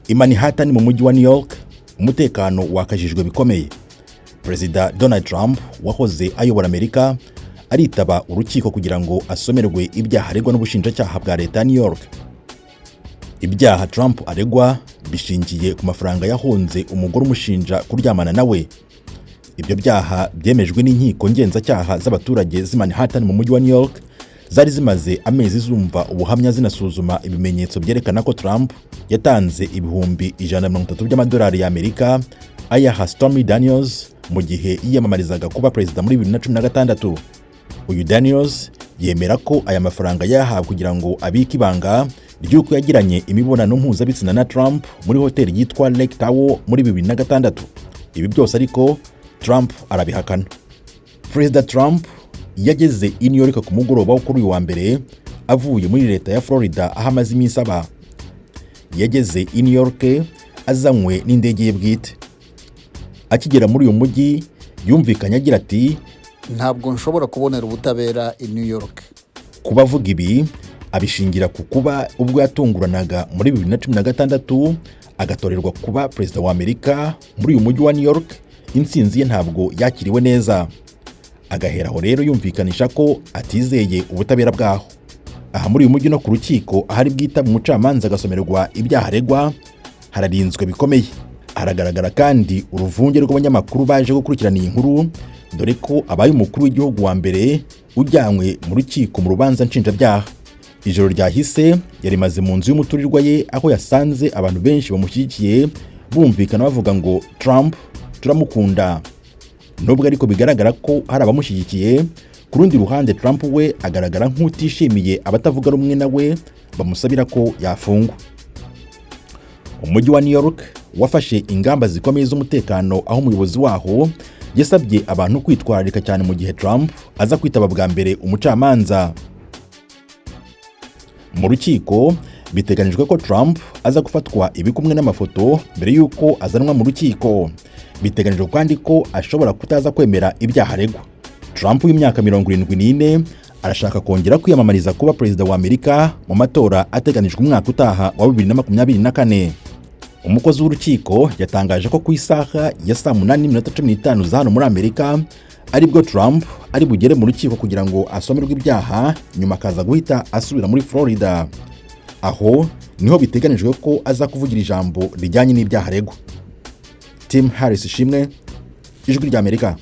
I Manhattan mu mujyi wa New York, umutekano wakajijwe bikomeye. Perezida Donald Trump wahoze ayobora Amerika aritaba urukiko kugirango asomerwe ibyaha aregwa n'ubushinjacyaha bwa leta ya New York. Ibyaha Trump aregwa bishingiye ku mafaranga yahonze umugore umushinja kuryamana nawe. Ibyo byaha byemejwe n'inkiko ngenzacyaha z'abaturage z'i Manhattan mu mujyi wa New York, zari zimaze amezi zumva ubuhamya zinasuzuma ibimenyetso byerekana ko Trump yatanze ibihumbi 130 by'amadolari y'Amerika ayaha Stormy Daniels mu gihe yiyamamarizaga kuba perezida muri 2016. Uyu Daniels yemera ko aya mafaranga yahawe kugira ngo abike ibanga ry'uko yagiranye imibonano mpuzabitsina na Trump muri hoteli yitwa Lake Tahoe muri 2006. Ibi byose ariko Trump arabihakana. Perezida Trump yageze i New York ku mugoroba wo kuri uyu wa mbere avuye muri leta ya Florida aho amaze iminsi aba. Yageze i New York azanywe n'indege ye bwite. Akigera muri uyu mujyi yumvikanye agira ati, ntabwo nshobora kubonera ubutabera i New York. Kubavuga ibi abishingira ku kuba ubwo yatunguranaga muri 2016 agatorerwa kuba perezida wa Amerika muri uyu mujyi wa New York, intsinzi ye ntabwo yakiriwe neza. Agaheraho rero yumvikanisha ko atizeye ubutabera bwaho. Aha muri uyu mujyi no ku rukiko ahari bwitaba umucamanza agasomerwa ibyaha aregwa hararinzwe bikomeye. Aragaragara kandi uruvunge rw'abanyamakuru baje gukurikirana iyi nkuru, dore ko abaye umukuru w'igihugu wa mbere ujyanywe mu rukiko mu rubanza nshinjabyaha. Ijoro ryahise yarimaze mu nzu y'umuturirwa ye aho yasanze abantu benshi bamushyigikiye bumvikana bavuga ngo Trump turamukunda. Nubwo ariko bigaragara ko hari abamushyigikiye, ku rundi ruhande Trump we agaragara nk'utishimiye abatavuga rumwe nawe bamusabira ko yafungwa. Umujyi wa New York wafashe ingamba zikomeye z'umutekano aho umuyobozi waho yasabye abantu kwitwararika cyane mu gihe Trump aza kwitaba bwa mbere umucamanza. Mu rukiko biteganijwe ko Trump aza gufatwa ibikumwe n'amafoto mbere y'uko azanwa mu rukiko. Biteganijwe kandi ko ashobora kutaza kwemera ibyaha aregwa. Trump w'imyaka 74 arashaka kongera kwiyamamariza kuba perezida wa Amerika mu matora ateganijwe umwaka utaha wa 2024. Umukozi w'urukiko yatangaje ko ku isaha ya 8:15 za hano muri Amerika aribwo Trump ari bugere mu rukiko kugira ngo asomerwe ibyaha, nyuma akaza guhita asubira muri Florida. Aho niho biteganijwe ko aza kuvugira ijambo rijyanye n'ibyaha aregwa. Tim Harris Shimwe, Ijwi ry'Amerika.